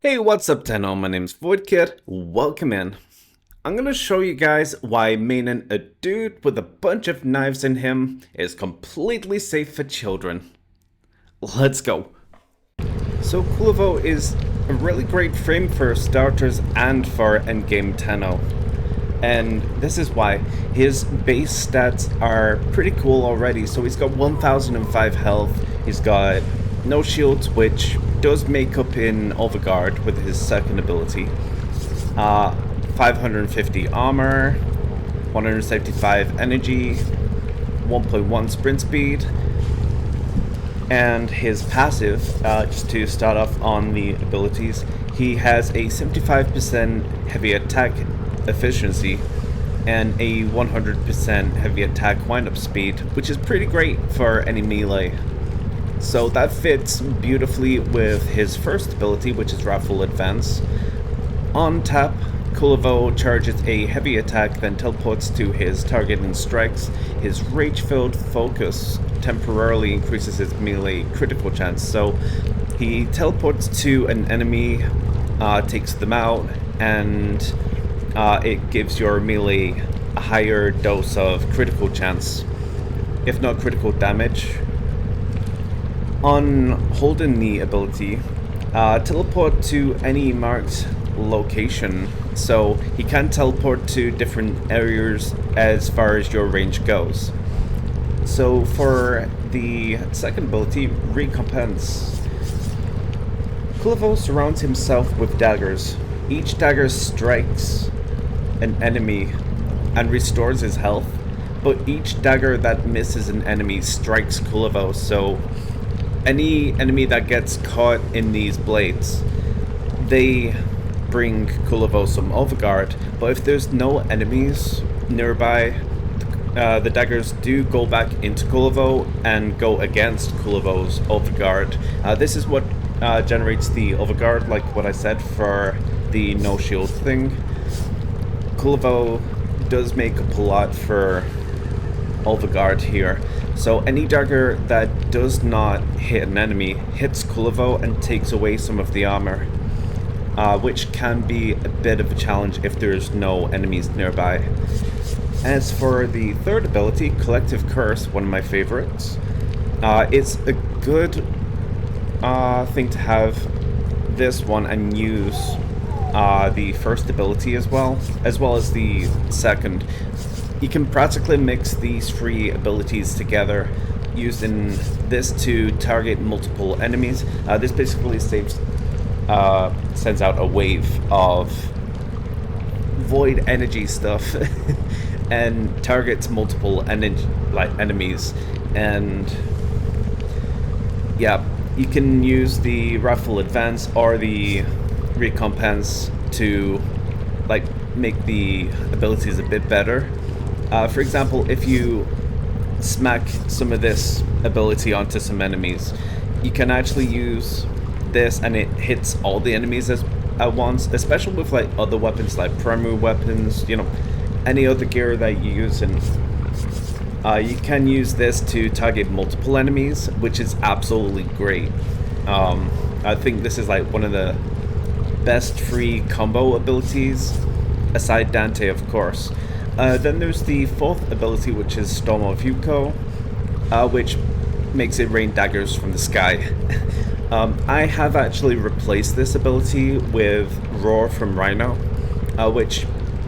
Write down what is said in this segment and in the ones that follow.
Hey, what's up, Tenno? My name's VoidKid. Welcome in. I'm gonna show you guys why maining a dude with a bunch of knives in him is completely safe for children. Let's go. So Kullervo is a really great frame for starters and for endgame Tenno. And this is why. His base stats are pretty cool already. So he's got 1005 health, he's got no shields, which does make up in Overguard with his second ability. 550 armor, 175 energy, 1.1 sprint speed, and his passive, just to start off on the abilities, he has a 75% heavy attack efficiency and a 100% heavy attack wind-up speed, which is pretty great for any melee. So that fits beautifully with his first ability, which is Raffle Advance. On tap, Kullervo charges a heavy attack, then teleports to his target and strikes. His Rage-filled Focus temporarily increases his melee critical chance. So he teleports to an enemy, takes them out, and it gives your melee a higher dose of critical chance, if not critical damage. On holding the ability, teleport to any marked location, so he can teleport to different areas as far as your range goes. So for the second ability, Recompense, Kullervo surrounds himself with daggers. Each dagger strikes an enemy and restores his health, but each dagger that misses an enemy strikes Kullervo, so any enemy that gets caught in these blades, they bring Kullervo some overguard, but if there's no enemies nearby, the daggers do go back into Kullervo and go against Kullervo's overguard. This is what generates the overguard, like what I said for the no shield thing. Kullervo does make up a lot for overguard here. So any dagger that does not hit an enemy hits Kullervo and takes away some of the armor, which can be a bit of a challenge if there's no enemies nearby. As for the third ability, Collective Curse, one of my favorites, it's a good thing to have this one and use the first ability as well as the second. You can practically mix these three abilities together, using this to target multiple enemies. This basically sends out a wave of void energy stuff and targets multiple enemies. And yeah, you can use the Raffle Advance or the Recompense to make the abilities a bit better. For example, if you smack some of this ability onto some enemies, you can actually use this and it hits all the enemies at once, especially with other weapons like primary weapons, any other gear that you use, and you can use this to target multiple enemies, which is absolutely great. I think this is one of the best free combo abilities, aside Dante, of course. Then there's the fourth ability, which is Storm of Yuko, which makes it rain daggers from the sky. I have actually replaced this ability with Roar from Rhino, which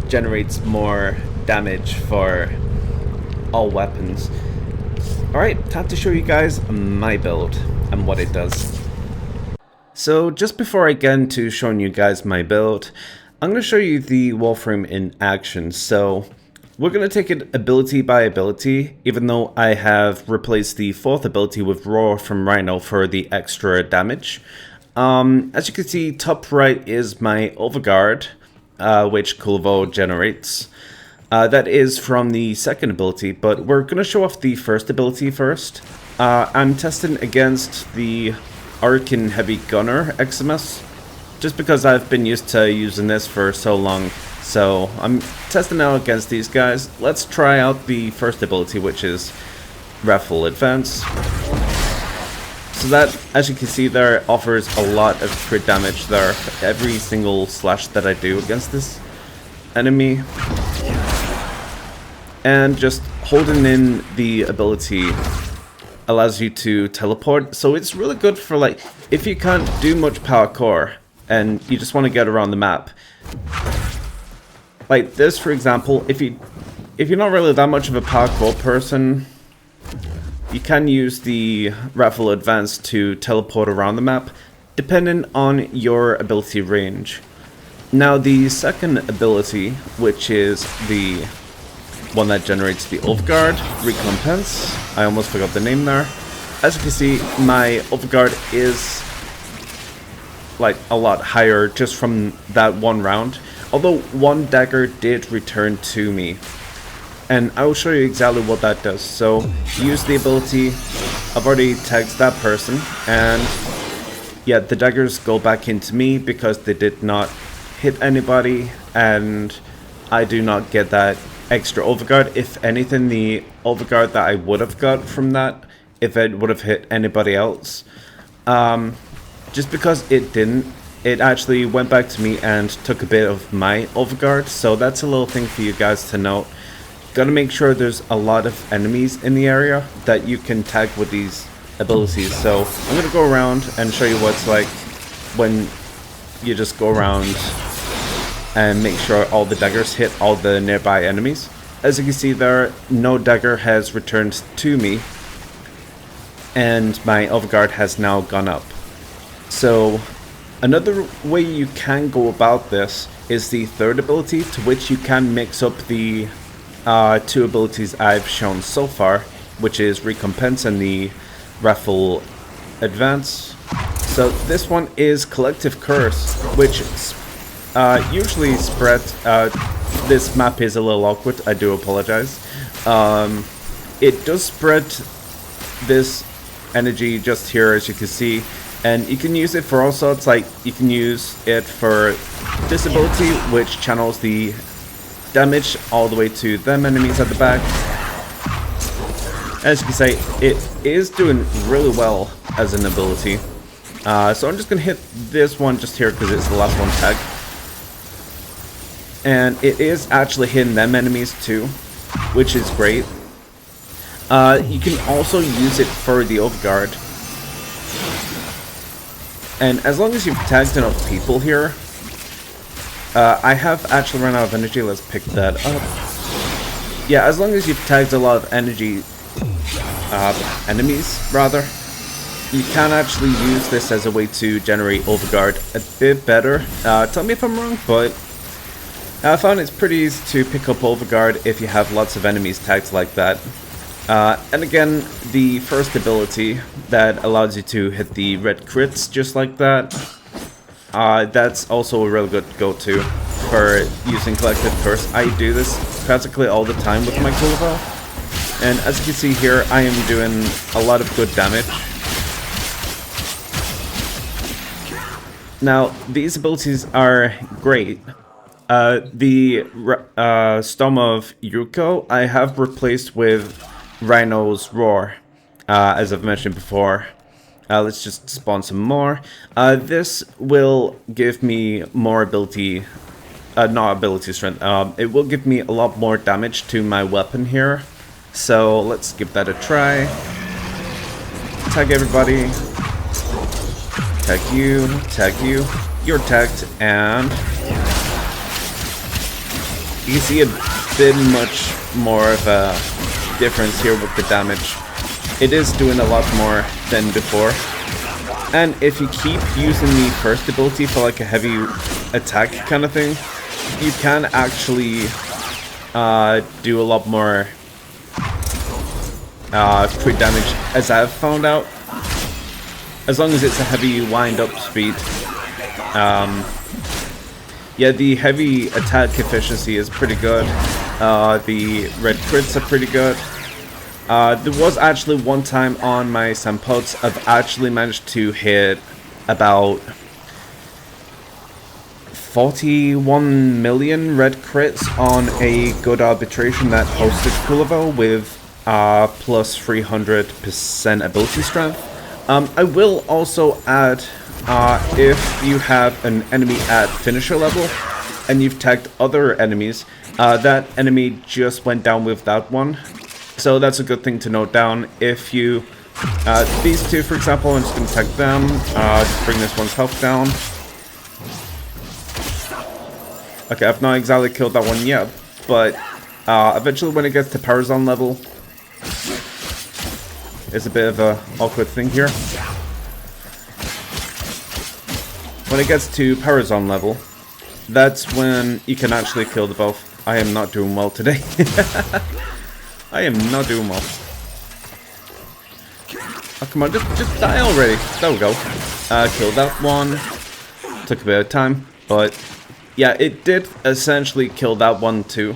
generates more damage for all weapons. Alright, time to show you guys my build and what it does. So just before I get into showing you guys my build, I'm going to show you the warframe in action. So we're going to take it ability by ability, even though I have replaced the fourth ability with Roar from Rhino for the extra damage. As you can see, top right is my Overguard, which Kullervo generates. That is from the second ability, but we're going to show off the first ability first. I'm testing against the Arkin Heavy Gunner Eximus, just because I've been used to using this for so long. So I'm testing out against these guys. Let's try out the first ability, which is Raffle Advance. So that, as you can see there, offers a lot of crit damage there. Every single slash that I do against this enemy. And just holding in the ability allows you to teleport. So it's really good for, like, if you can't do much parkour and you just want to get around the map. Like this, for example, if you're not really that much of a parkour person, you can use the Raffle Advance to teleport around the map, depending on your ability range. Now the second ability, which is the one that generates the Overguard recompense, I almost forgot the name there. As you can see, my Overguard is like a lot higher just from that one round, although one dagger did return to me. And I will show you exactly what that does. So, use the ability, I've already tagged that person, and yeah, the daggers go back into me because they did not hit anybody, and I do not get that extra Overguard. If anything, the Overguard that I would have got from that, if it would have hit anybody else, just because it didn't, it actually went back to me and took a bit of my Overguard. So that's a little thing for you guys to note. Gotta make sure there's a lot of enemies in the area that you can tag with these abilities. So I'm gonna go around and show you what it's like when you just go around and make sure all the daggers hit all the nearby enemies. As you can see there, no dagger has returned to me, and my Overguard has now gone up. So another way you can go about this is the third ability, to which you can mix up the two abilities I've shown so far, which is Recompense and the Raffle Advance. So this one is Collective Curse, which usually spreads. This map is a little awkward, I do apologize. It does spread this energy just here, as you can see, and you can use it for all sorts. Like, you can use it for this ability, which channels the damage all the way to them enemies at the back. As you can say, it is doing really well as an ability. So I'm just gonna hit this one just here because it's the last one tag. And it is actually hitting them enemies too, which is great. You can also use it for the Overguard. And as long as you've tagged enough people here, I have actually run out of energy. Let's pick that up. Yeah, as long as you've tagged a lot of energy, enemies rather, you can actually use this as a way to generate Overguard a bit better. Tell me if I'm wrong, but I found it's pretty easy to pick up Overguard if you have lots of enemies tagged like that. And again, the first ability that allows you to hit the red crits just like that, that's also a real good go-to for using Collective Curse. I do this practically all the time with my Kullervo, and as you can see here, I am doing a lot of good damage. Now, these abilities are great. The Storm of Yuko I have replaced with Rhino's Roar, as I've mentioned before. Let's just spawn some more. This will give me more ability, not ability strength. It will give me a lot more damage to my weapon here. So let's give that a try. Tag everybody. Tag you, you're tagged, and you can see a bit much more of a difference here with the damage. It is doing a lot more than before. And if you keep using the first ability for like a heavy attack kind of thing, you can actually do a lot more crit damage, as I've found out. As long as it's a heavy wind-up speed. Yeah, the heavy attack efficiency is pretty good. The red crits are pretty good. There was actually one time on my Sampots I've actually managed to hit about 41 million red crits on a good arbitration that hosted Kullervo with plus 300% ability strength. I will also add, if you have an enemy at finisher level and you've tagged other enemies, that enemy just went down with that one. So that's a good thing to note down. If you, these two for example, I'm just going to tag them, just bring this one's health down. Okay, I've not exactly killed that one yet, but eventually when it gets to power zone level, it's a bit of a awkward thing here. When it gets to power zone level, that's when you can actually kill the both. I am not doing well today. I am not doing well. Oh, come on, just die already. There we go. Killed that one. Took a bit of time, but yeah, it did essentially kill that one too.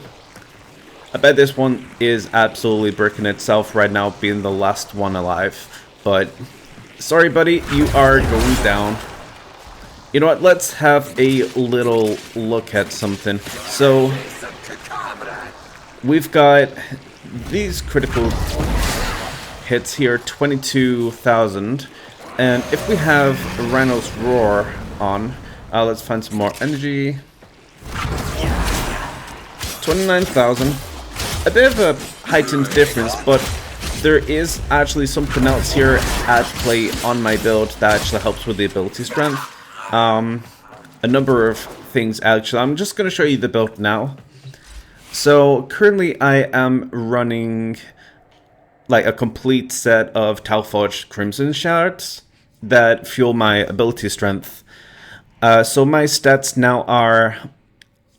I bet this one is absolutely bricking itself right now, being the last one alive. But sorry, buddy, you are going down. You know what? Let's have a little look at something. So we've got these critical hits here, 22,000, and if we have Rhino's Roar on, let's find some more energy. 29,000. A bit of a heightened difference, but there is actually something else here at play on my build that actually helps with the ability strength. A number of things actually. I'm just going to show you the build now. So currently I am running like a complete set of Talforged Crimson Shards that fuel my ability strength. So my stats now are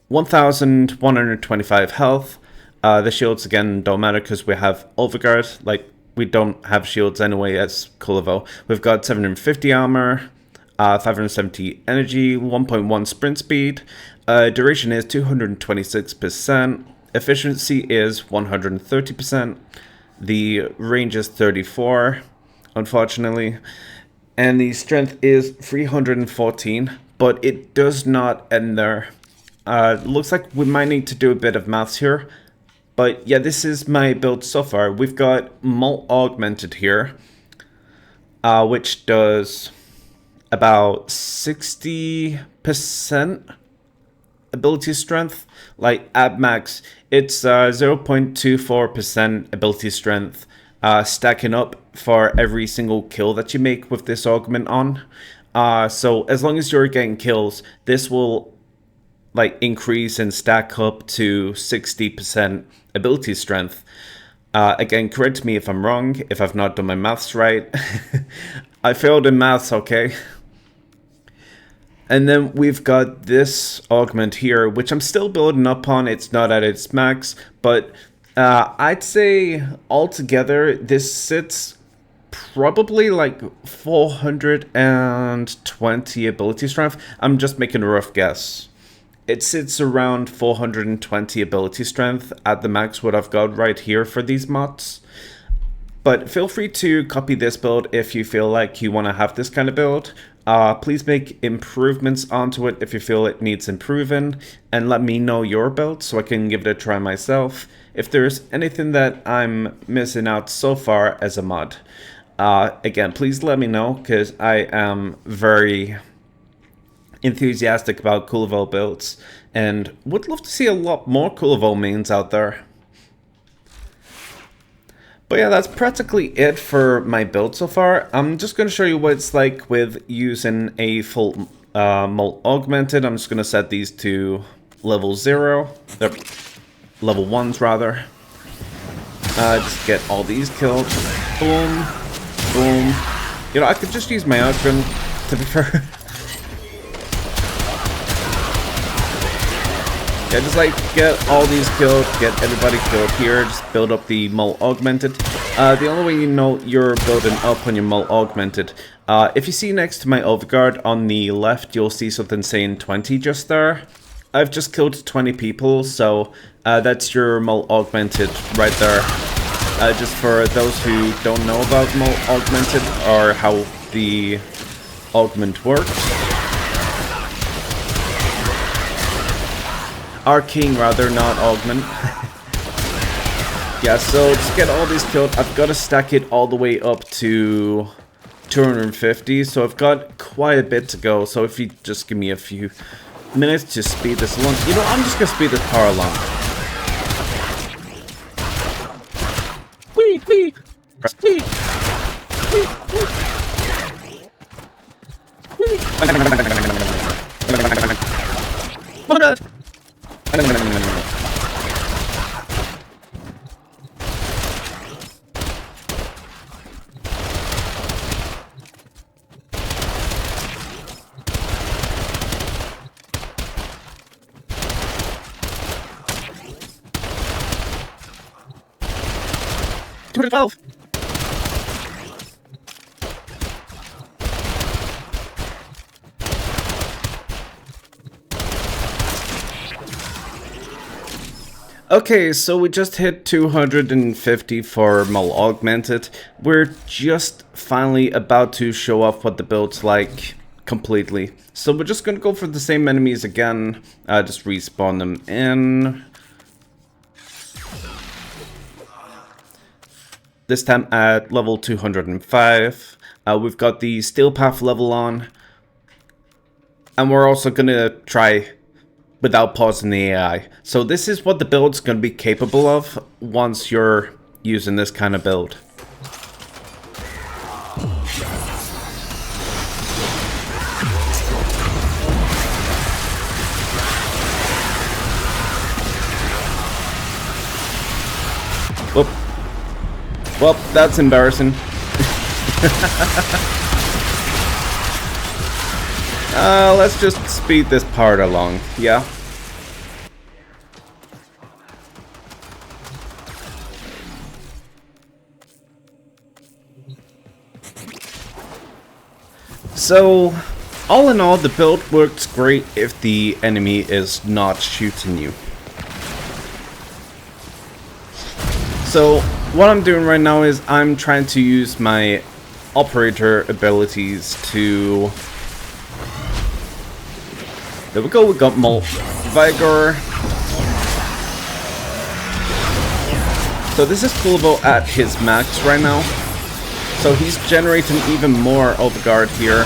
1,125 health. The shields again don't matter because we have Overguard. Like, we don't have shields anyway as Kullervo. We've got 750 armor, 570 energy, 1.1 sprint speed. Duration is 226%. Efficiency is 130%. The range is 34, unfortunately. And the strength is 314, but it does not end there. Looks like we might need to do a bit of maths here. But yeah, this is my build so far. We've got Molt Augmented here, which does about 60% ability strength. Like at max, it's 0.24% ability strength, stacking up for every single kill that you make with this augment on. So as long as you're getting kills, this will like increase and stack up to 60% ability strength. Again, correct me if I'm wrong, if I've not done my maths right. I failed in maths, okay? And then we've got this augment here, which I'm still building up on. It's not at its max, but I'd say altogether this sits probably like 420 ability strength. I'm just making a rough guess. It sits around 420 ability strength at the max what I've got right here for these mods. But feel free to copy this build if you feel like you want to have this kind of build. Please make improvements onto it if you feel it needs improving, and let me know your build so I can give it a try myself. If there's anything that I'm missing out so far as a mod, again, please let me know, because I am very enthusiastic about Kullervo builds and would love to see a lot more Kullervo mains out there. But yeah, that's practically it for my build so far. I'm just going to show you what it's like with using a full Molt Augmented. I'm just going to set these to level 0. They're level 1s rather. Just get all these killed. Boom. Boom. You know, I could just use my Archon, to be fair. Yeah, just like get all these killed, get everybody killed here, just build up the Molt Augmented. The only way you know you're building up on your Molt Augmented, if you see next to my Overguard on the left, you'll see something saying 20 just there. I've just killed 20 people, so that's your Molt Augmented right there. Just for those who don't know about Molt Augmented or how the augment works. Arcane rather, not augment. Yeah, so just get all these killed. I've got to stack it all the way up to 250, so I've got quite a bit to go. So if you just give me a few minutes to speed this along, you know, I'm just gonna speed this power along. Wee, wee, wee, wee, wee. Oh God. $212. Okay, so we just hit 250 for Mull Augmented. We're just finally about to show off what the build's like completely. So we're just gonna go for the same enemies again, just respawn them in. This time at level 205. We've got the Steel Path level on. And we're also gonna try without pausing the AI. So this is what the build's going to be capable of once you're using this kind of build. Whoop. Well, that's embarrassing. Let's just speed this part along, yeah? So, all in all, the build works great if the enemy is not shooting you. So, what I'm doing right now is I'm trying to use my operator abilities to... There we go, we got Mull Vigor. So this is Kullervo at his max right now. So he's generating even more overguard here.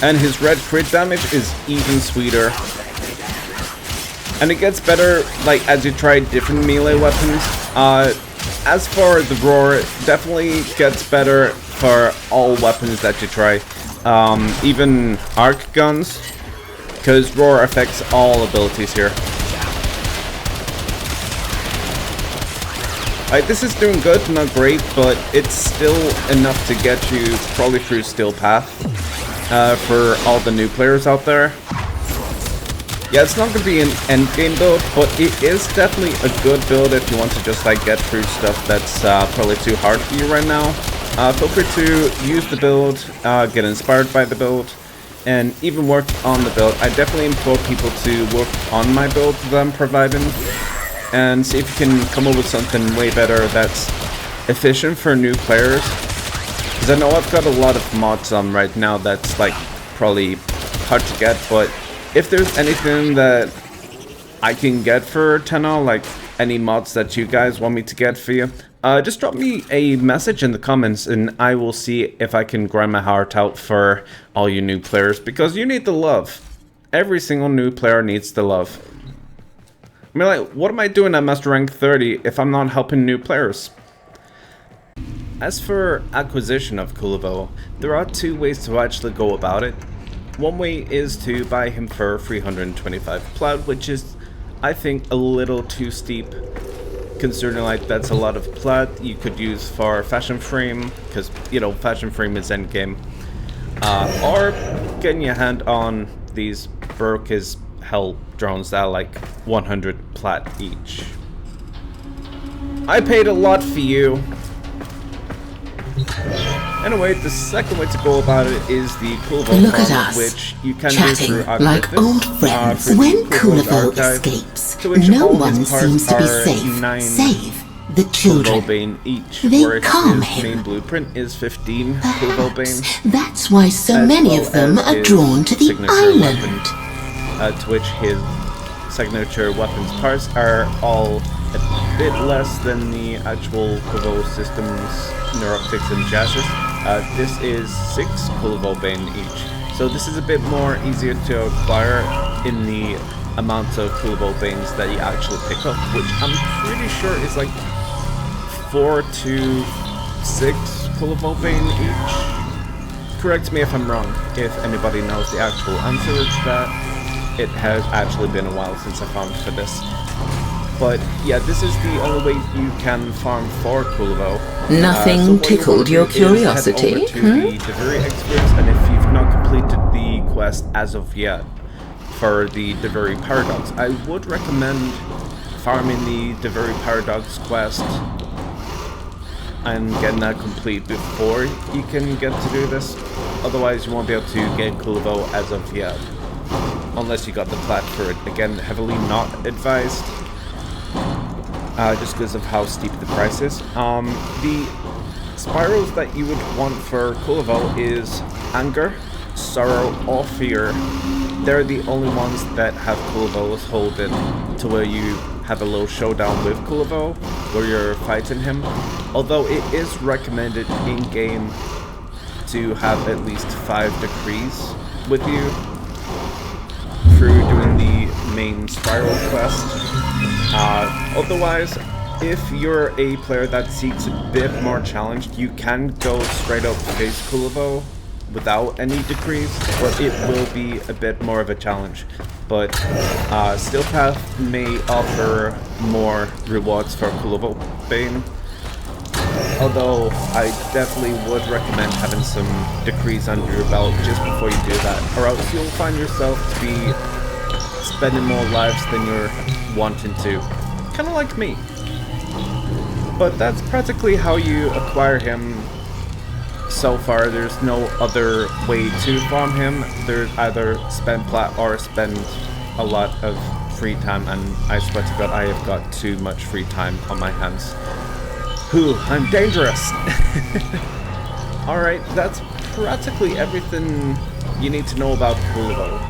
And his red crit damage is even sweeter. And it gets better like as you try different melee weapons. As for the roar, it definitely gets better for all weapons that you try. Even arc guns. Because roar affects all abilities here. This is doing good, not great, but it's still enough to get you probably through Steel Path for all the new players out there. Yeah, it's not going to be an endgame build, but it is definitely a good build if you want to just like get through stuff that's probably too hard for you right now. Feel free to use the build, get inspired by the build, and even work on the build. I definitely implore people to work on my build that I'm providing and see if you can come up with something way better that's efficient for new players. Because I know I've got a lot of mods on right now that's like probably hard to get, but if there's anything that I can get for 10, like any mods that you guys want me to get for you, just drop me a message in the comments and I will see if I can grind my heart out for all you new players, because you need the love. Every single new player needs the love. I mean, like, what am I doing at Master Rank 30 if I'm not helping new players? As for acquisition of Kullervo, there are two ways to actually go about it. One way is to buy him for 325 plat, which is, I think, a little too steep. Considering like that's a lot of plat you could use for Fashion Frame, because, you know, Fashion Frame is endgame. Or getting your hand on these broke as hell drones that are like 100 plat each. I paid a lot for you. Anyway, the second way to go about it is the Kullervo Look at us, which you can chatting do through like old friends. When Kullervo escapes, no one seems to be safe, save the children. Bane each, they calm his him. main blueprint is 15 Kullervo Bane. Perhaps that's why so many of them are drawn to the island. Weapon, to which his signature weapons parts are all a bit less than the actual Kullervo system's neuroptics and chassis. This is 6 Kullervo Bane each. So this is a bit more easier to acquire in the amount of Kullervo Banes that you actually pick up, which I'm pretty sure is like 4 to 6 Kullervo Bane each. Correct me if I'm wrong, if anybody knows the actual answer to that. It has actually been a while since I farmed for this. But yeah, this is the only way you can farm for Kullervo. Nothing tickled your curiosity? Head over to the Delivery Experts, and if you've not completed the quest as of yet for the Delivery Paradox, I would recommend farming the Delivery Paradox quest and getting that complete before you can get to do this. Otherwise, you won't be able to get Kullervo as of yet, unless you got the plat for it. Again, heavily not advised. Just because of how steep the price is. The spirals that you would want for Kullervo is Anger, Sorrow, or Fear. They're the only ones that have Kullervo's holding to where you have a little showdown with Kullervo, where you're fighting him. Although it is recommended in-game to have at least 5 decrees with you through doing the main spiral quest. Otherwise, if you're a player that seeks a bit more challenged, you can go straight up face Kullervo without any decrees, but it will be a bit more of a challenge. But Steelpath may offer more rewards for Kullervo Bane, although I definitely would recommend having some decrees under your belt just before you do that, or else you'll find yourself to be spending more lives than you're wanting to. Kind of like me. But that's practically how you acquire him so far. There's no other way to farm him. There's either spend plat or spend a lot of free time, and I swear to God, I have got too much free time on my hands. Whew, I'm dangerous! Alright, that's practically everything you need to know about Kullervo.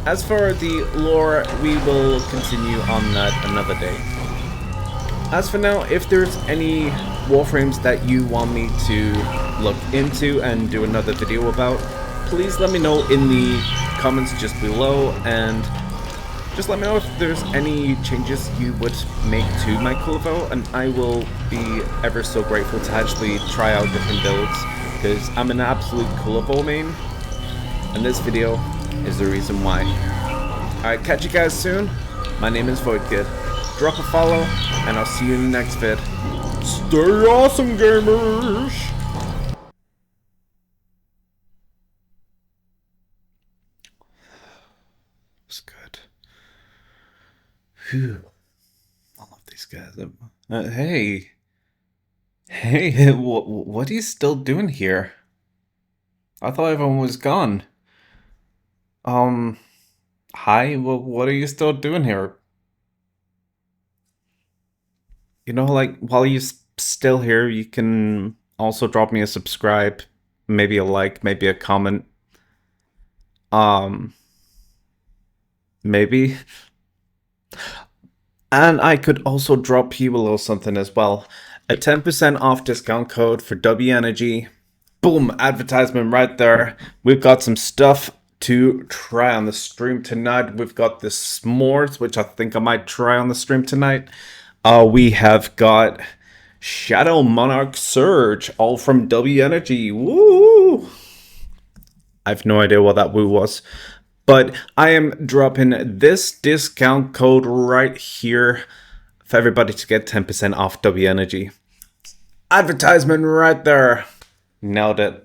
As for the lore, we will continue on that another day. As for now, if there's any warframes that you want me to look into and do another video about, please let me know in the comments just below, and just let me know if there's any changes you would make to my Kullervo, and I will be ever so grateful to actually try out different builds, because I'm an absolute Kullervo main, and this video is the reason why. Alright, catch you guys soon. My name is VoidKid. Drop a follow, and I'll see you in the next vid. Stay awesome, gamers! It's good. Phew. I love these guys. Hey. Hey, what are you still doing here? I thought everyone was gone. Hi, what are you still doing here? You know, like, while you're still here, you can also drop me a subscribe, maybe a like, maybe a comment. Maybe. And I could also drop you a little something as well. A 10% off discount code for W Energy. Boom, advertisement right there. We've got some stuff to try on the stream tonight. We've got the s'mores, which I think I might try on the stream tonight. We have got Shadow Monarch Surge, all from W Energy. Woo! I have no idea what that woo was. But I am dropping this discount code right here for everybody to get 10% off W Energy. Advertisement right there. Nailed it.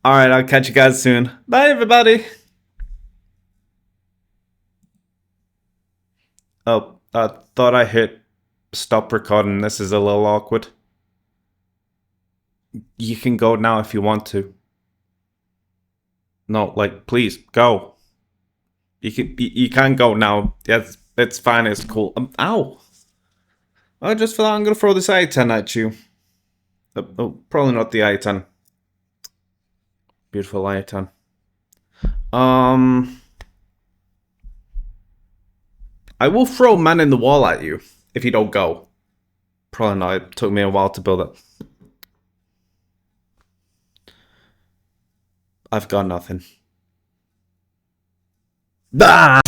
Alright, I'll catch you guys soon. Bye, everybody. Oh, I thought I hit stop recording. This is a little awkward. You can go now if you want to. No, like, please, go. You can go now. Yes, it's fine, it's cool. Ow! I just thought I'm gonna throw this I-10 at you. Oh, probably not the I-10. Beautiful I-10. I will throw man in the wall at you if you don't go. Probably not. It took me a while to build it. I've got nothing. Ah!